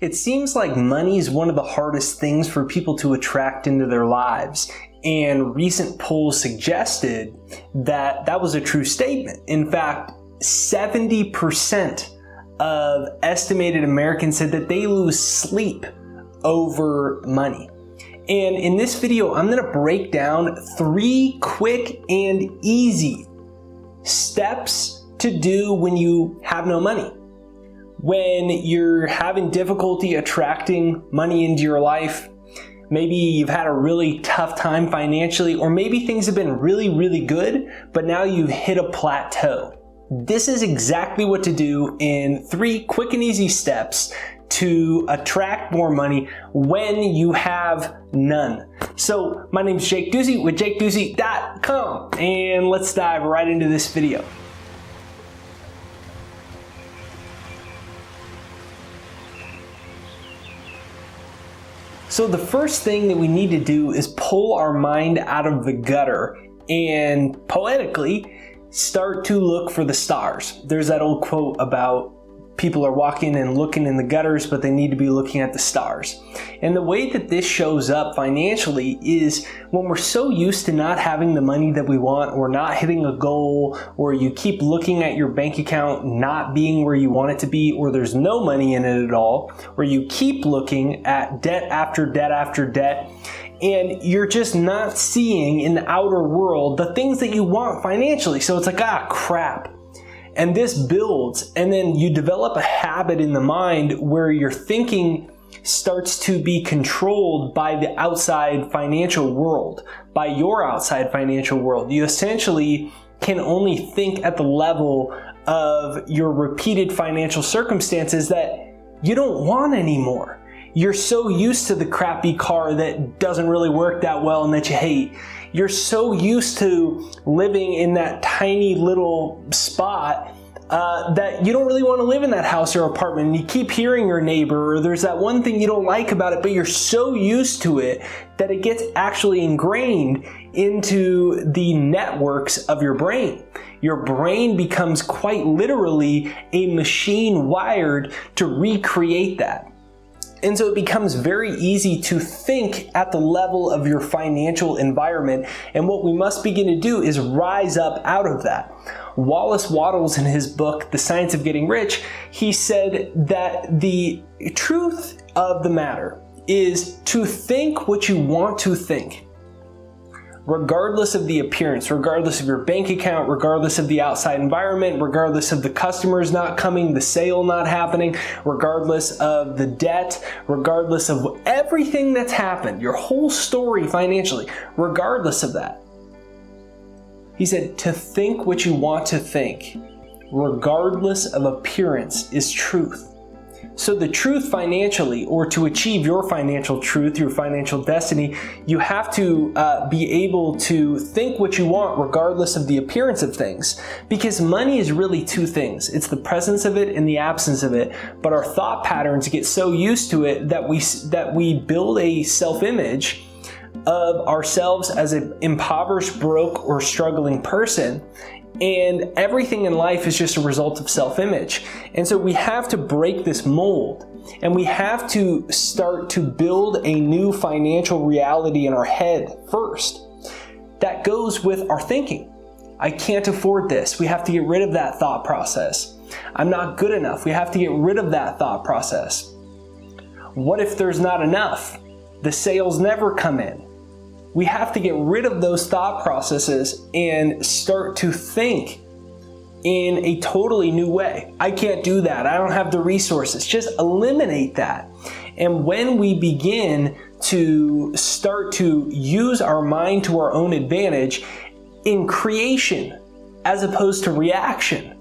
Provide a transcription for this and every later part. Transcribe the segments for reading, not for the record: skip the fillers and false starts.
It seems like money is one of the hardest things for people to attract into their lives, and recent polls suggested that that was a true statement. In fact, 70% of estimated Americans said that they lose sleep over money. And in this video, I'm going to break down 3 quick and easy steps to do when you have no money. When you're having difficulty attracting money into your life, maybe you've had a really tough time financially, or maybe things have been really good, but now you've hit a plateau. This is exactly what to do in 3 quick and easy steps to attract more money when you have none. So my name is Jake Ducey with JakeDucey.com, and let's dive right into this video. So the first thing that we need to do is pull our mind out of the gutter and poetically start to look for the stars. There's that old quote about people are walking and looking in the gutters, but they need to be looking at the stars. And the way that this shows up financially is when we're so used to not having the money that we want, or not hitting a goal, or you keep looking at your bank account not being where you want it to be, or there's no money in it at all, or you keep looking at debt after debt after debt, and you're just not seeing in the outer world the things that you want financially. So it's like, crap. And this builds, and then you develop a habit in the mind where your thinking starts to be controlled by the outside financial world, by your outside financial world. You essentially can only think at the level of your repeated financial circumstances that you don't want anymore. You're so used to the crappy car that doesn't really work that well and that you hate. You're so used to living in that tiny little spot that you don't really want to live in that house or apartment. And you keep hearing your neighbor, or there's that one thing you don't like about it, but you're so used to it that it gets actually ingrained into the networks of your brain. Your brain becomes quite literally a machine wired to recreate that. And so it becomes very easy to think at the level of your financial environment. And what we must begin to do is rise up out of that. Wallace Wattles, in his book, The Science of Getting Rich, he said that the truth of the matter is to think what you want to think, regardless of the appearance, regardless of your bank account, regardless of the outside environment, regardless of the customers not coming, the sale not happening, regardless of the debt, regardless of everything that's happened, your whole story financially, regardless of that. He said, to think what you want to think, regardless of appearance, is truth. So the truth financially, or to achieve your financial truth, your financial destiny, you have to be able to think what you want regardless of the appearance of things. Because money is really 2 things. It's the presence of it and the absence of it. But our thought patterns get so used to it that we build a self-image of ourselves as an impoverished, broke, or struggling person. And everything in life is just a result of self-image. And so we have to break this mold, and we have to start to build a new financial reality in our head first. That goes with our thinking. I can't afford this. We have to get rid of that thought process. I'm not good enough. We have to get rid of that thought process. What if there's not enough? The sales never come in. We have to get rid of those thought processes and start to think in a totally new way. I can't do that. I don't have the resources. Just eliminate that. And when we begin to start to use our mind to our own advantage in creation as opposed to reaction,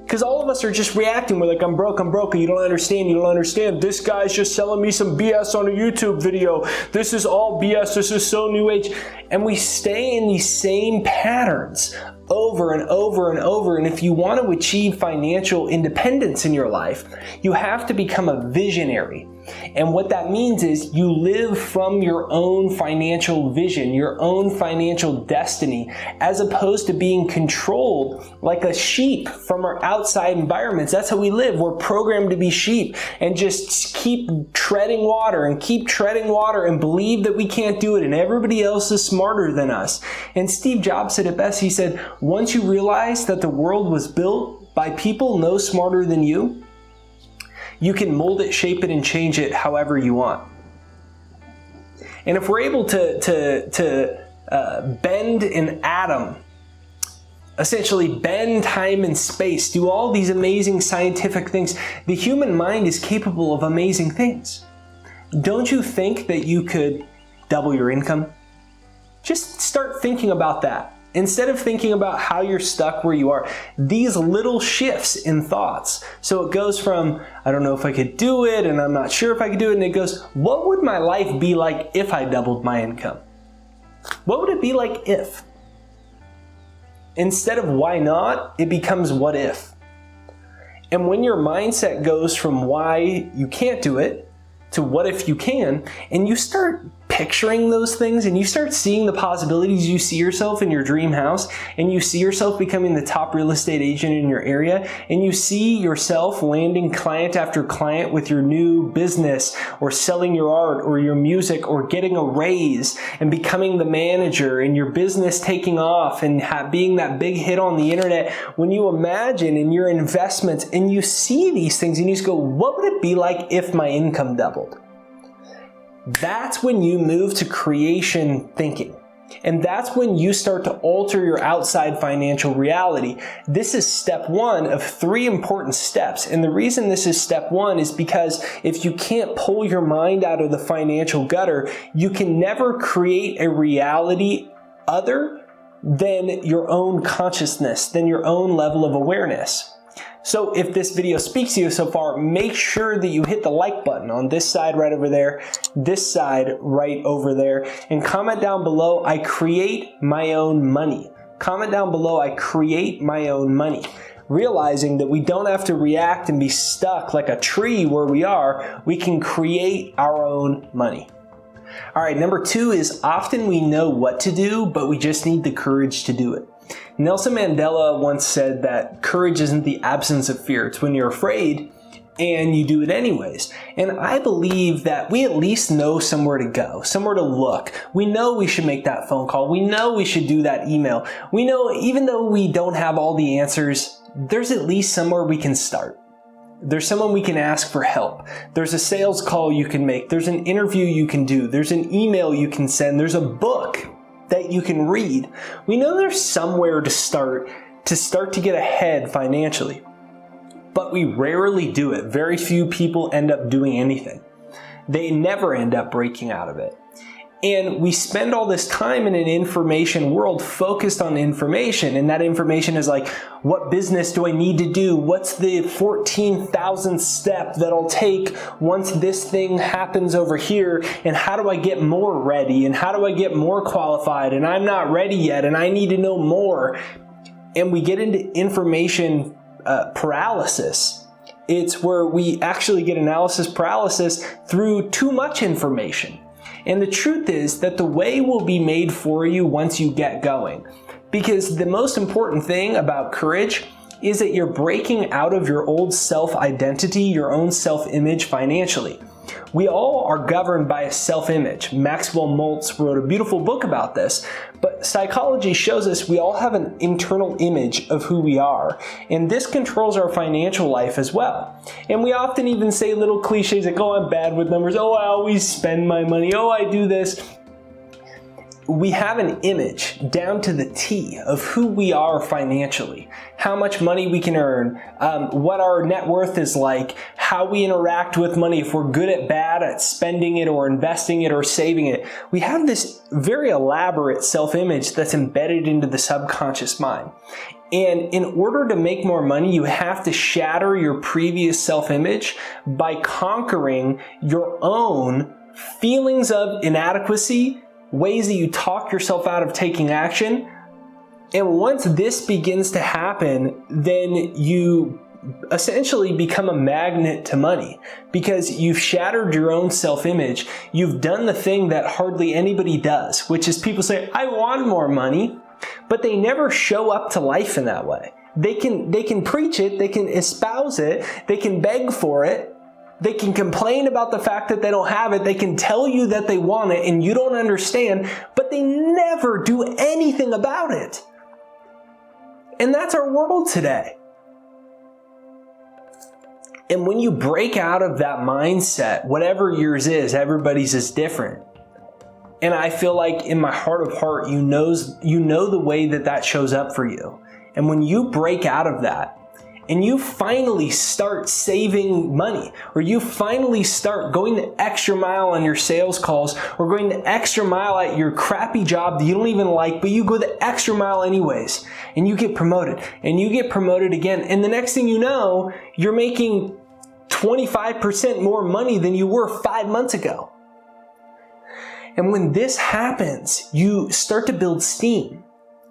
because all of us are just reacting. We're like, I'm broke, you don't understand. This guy's just selling me some BS on a YouTube video. This is all BS, this is so new age. And we stay in these same patterns over and over and over. And if you want to achieve financial independence in your life, you have to become a visionary. And what that means is you live from your own financial vision, your own financial destiny, as opposed to being controlled like a sheep from our outside environments. That's how we live. We're programmed to be sheep and just keep treading water and keep treading water and believe that we can't do it and everybody else is smarter than us. And Steve Jobs said it best. He said, once you realize that the world was built by people no smarter than you, you can mold it, shape it, and change it however you want. And if we're able to bend an atom, essentially bend time and space, do all these amazing scientific things, the human mind is capable of amazing things. Don't you think that you could double your income? Just start thinking about that. Instead of thinking about how you're stuck where you are, these little shifts in thoughts. So it goes from, I don't know if I could do it, and I'm not sure if I could do it, and it goes, what would my life be like if I doubled my income? What would it be like if? Instead of why not, it becomes what if. And when your mindset goes from why you can't do it to what if you can, and you start picturing those things and you start seeing the possibilities, you see yourself in your dream house and you see yourself becoming the top real estate agent in your area and you see yourself landing client after client with your new business or selling your art or your music or getting a raise and becoming the manager and your business taking off and being that big hit on the internet. When you imagine in your investments and you see these things and you just go, what would it be like if my income doubled? That's when you move to creation thinking. And that's when you start to alter your outside financial reality. This is step one of 3 important steps. And the reason this is step one is because if you can't pull your mind out of the financial gutter, you can never create a reality other than your own consciousness, than your own level of awareness. So if this video speaks to you so far, make sure that you hit the like button on this side right over there, this side right over there, and comment down below, I create my own money. Comment down below, I create my own money. Realizing that we don't have to react and be stuck like a tree where we are, we can create our own money. All right, number 2 is often we know what to do, but we just need the courage to do it. Nelson Mandela once said that courage isn't the absence of fear. It's when you're afraid and you do it anyways. And I believe that we at least know somewhere to go, somewhere to look. We know we should make that phone call. We know we should do that email. We know even though we don't have all the answers, there's at least somewhere we can start. There's someone we can ask for help. There's a sales call you can make. There's an interview you can do. There's an email you can send. There's a book that you can read. We know there's somewhere to start to get ahead financially, but we rarely do it. Very few people end up doing anything. They never end up breaking out of it. And we spend all this time in an information world focused on information. And that information is like, what business do I need to do? What's the 14,000th step that I'll take once this thing happens over here? And how do I get more ready? And how do I get more qualified? And I'm not ready yet and I need to know more. And we get into information paralysis. It's where we actually get analysis paralysis through too much information. And the truth is that the way will be made for you once you get going. Because the most important thing about courage is that you're breaking out of your old self-identity, your own self-image financially. We all are governed by a self-image. Maxwell Maltz wrote a beautiful book about this, but psychology shows us we all have an internal image of who we are, and this controls our financial life as well. And we often even say little cliches like, oh, I'm bad with numbers, oh, I always spend my money, oh, I do this. We have an image down to the T of who we are financially, how much money we can earn, what our net worth is like, how we interact with money, if we're good at bad at spending it or investing it or saving it. We have this very elaborate self-image that's embedded into the subconscious mind. And in order to make more money, you have to shatter your previous self-image by conquering your own feelings of inadequacy, ways that you talk yourself out of taking action, And once this begins to happen, then you essentially become a magnet to money because you've shattered your own self-image. You've done the thing that hardly anybody does, which is people say, I want more money, but they never show up to life in that way. They can preach it, they can espouse it, they can beg for it, they can complain about the fact that they don't have it, they can tell you that they want it and you don't understand, but they never do anything about it. And that's our world today. And when you break out of that mindset, whatever yours is, everybody's is different. And I feel like in my heart of heart, you know the way that shows up for you. And when you break out of that, and you finally start saving money, or you finally start going the extra mile on your sales calls, or going the extra mile at your crappy job that you don't even like, but you go the extra mile anyways, and you get promoted, and you get promoted again, and the next thing you know, you're making 25% more money than you were 5 months ago. And when this happens, you start to build steam.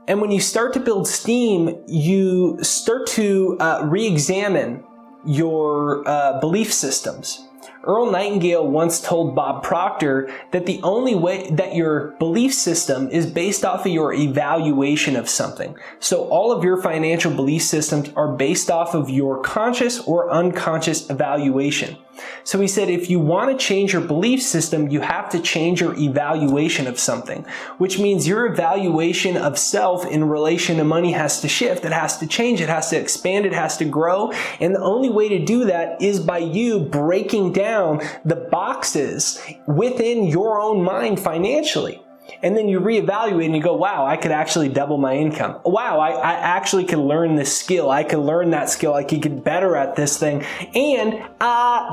And when you start to build steam, you start to re-examine your belief systems. Earl Nightingale once told Bob Proctor that the only way that your belief system is based off of your evaluation of something. So all of your financial belief systems are based off of your conscious or unconscious evaluation. So he said, if you want to change your belief system, you have to change your evaluation of something, which means your evaluation of self in relation to money has to shift. It has to change. It has to expand. It has to grow. And the only way to do that is by you breaking down the boxes within your own mind financially. And then you reevaluate and you go, wow, I could actually double my income. Wow, I actually can learn this skill. I can learn that skill. I can get better at this thing. And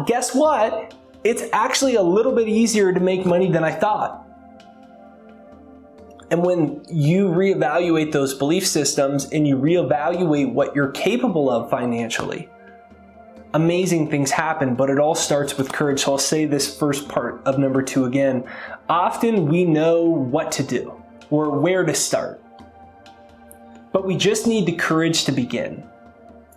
guess what? It's actually a little bit easier to make money than I thought. And when you reevaluate those belief systems and you reevaluate what you're capable of financially, amazing things happen, but it all starts with courage. So I'll say this first part of number 2 again. Often we know what to do or where to start, but we just need the courage to begin.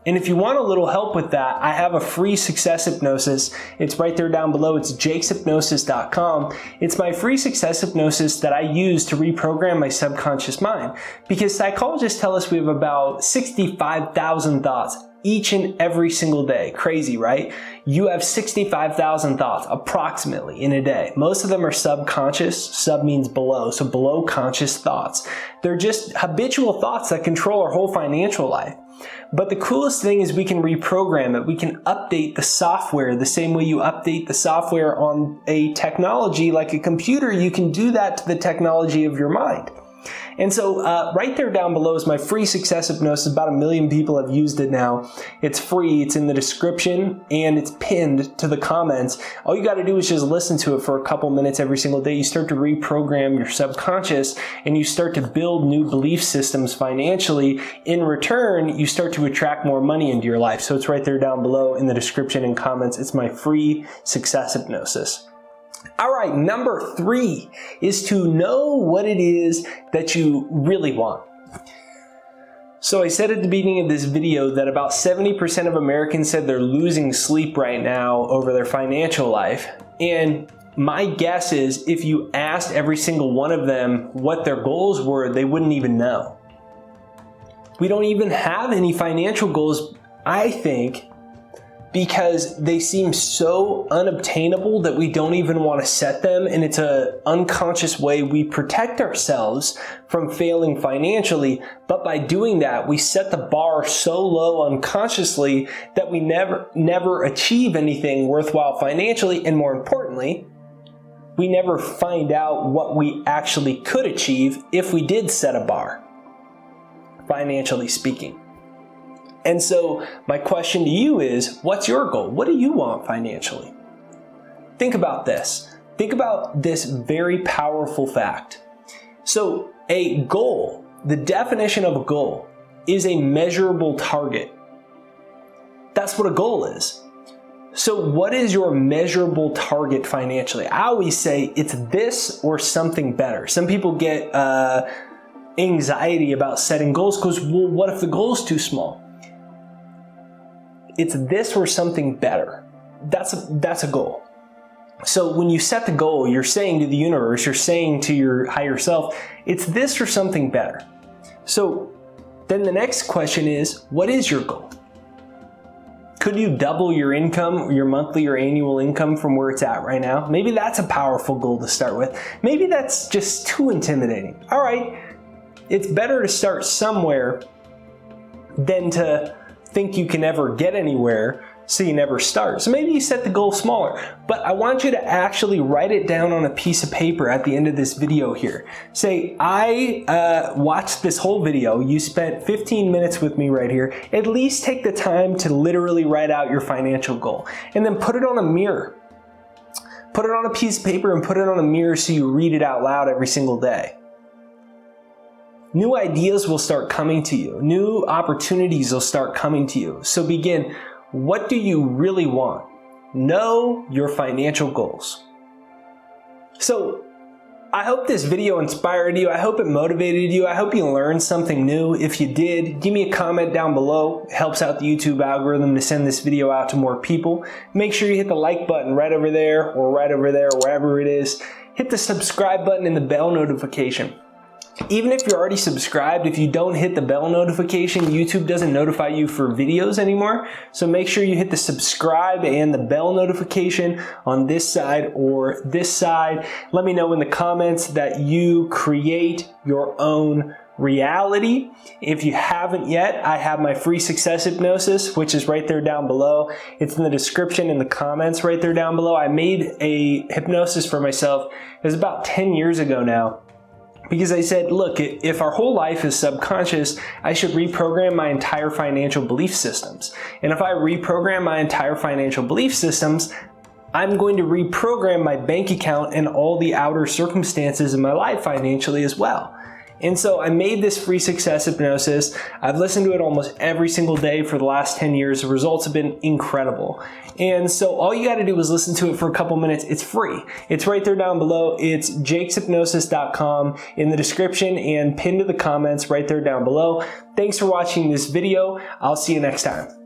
And if you want a little help with that, I have a free success hypnosis. It's right there down below. It's jakeshypnosis.com. It's my free success hypnosis that I use to reprogram my subconscious mind, because psychologists tell us we have about 65,000 thoughts each and every single day. Crazy, right? You have 65,000 thoughts approximately in a day. Most of them are subconscious. Sub means below. So below conscious thoughts. They're just habitual thoughts that control our whole financial life. But the coolest thing is we can reprogram it. We can update the software the same way you update the software on a technology like a computer. You can do that to the technology of your mind. And so right there down below is my free success hypnosis. About 1 million people have used it now. It's free. It's in the description and it's pinned to the comments. All you got to do is just listen to it for a couple minutes every single day. You start to reprogram your subconscious and you start to build new belief systems financially. In return, you start to attract more money into your life. So it's right there down below in the description and comments. It's my free success hypnosis. All right, number 3 is to know what it is that you really want. So I said at the beginning of this video that about 70% of Americans said they're losing sleep right now over their financial life. And my guess is if you asked every single one of them what their goals were, they wouldn't even know. We don't even have any financial goals, I think, because they seem so unobtainable that we don't even want to set them, and it's an unconscious way we protect ourselves from failing financially. But by doing that, we set the bar so low unconsciously that we never achieve anything worthwhile financially, and more importantly, we never find out what we actually could achieve if we did set a bar, financially speaking. And so my question to you is, what's your goal? What do you want financially? Think about this. Think about this very powerful fact. So a goal, the definition of a goal, is a measurable target. That's what a goal is. So what is your measurable target financially? I always say it's this or something better. Some people get anxiety about setting goals because, well, what if the goal is too small? It's this or something better. That's a goal. So when you set the goal, you're saying to the universe, you're saying to your higher self, it's this or something better. So then the next question is, what is your goal? Could you double your income, your monthly or annual income from where it's at right now? Maybe that's a powerful goal to start with. Maybe that's just too intimidating. All right, it's better to start somewhere than to think you can never get anywhere, so you never start. So maybe you set the goal smaller, but I want you to actually write it down on a piece of paper at the end of this video here. Say, I watched this whole video, you spent 15 minutes with me right here. At least take the time to literally write out your financial goal and then put it on a mirror. Put it on a piece of paper and put it on a mirror so you read it out loud every single day. New ideas will start coming to you. New opportunities will start coming to you. So begin, what do you really want? Know your financial goals. So I hope this video inspired you. I hope it motivated you. I hope you learned something new. If you did, give me a comment down below. It helps out the YouTube algorithm to send this video out to more people. Make sure you hit the like button right over there or right over there, wherever it is. Hit the subscribe button and the bell notification. Even if you're already subscribed, if you don't hit the bell notification, YouTube doesn't notify you for videos anymore. So make sure you hit the subscribe and the bell notification on this side or this side. Let me know in the comments that you create your own reality. If you haven't yet, I have my free success hypnosis, which is right there down below. It's in the description in the comments right there down below. I made a hypnosis for myself. It was about 10 years ago now. Because I said, look, if our whole life is subconscious, I should reprogram my entire financial belief systems. And if I reprogram my entire financial belief systems, I'm going to reprogram my bank account and all the outer circumstances in my life financially as well. And so I made this free success hypnosis. I've listened to it almost every single day for the last 10 years. The results have been incredible. And so all you got to do is listen to it for a couple minutes. It's free. It's right there down below. It's jakeshypnosis.com in the description and pinned to the comments right there down below. Thanks for watching this video. I'll see you next time.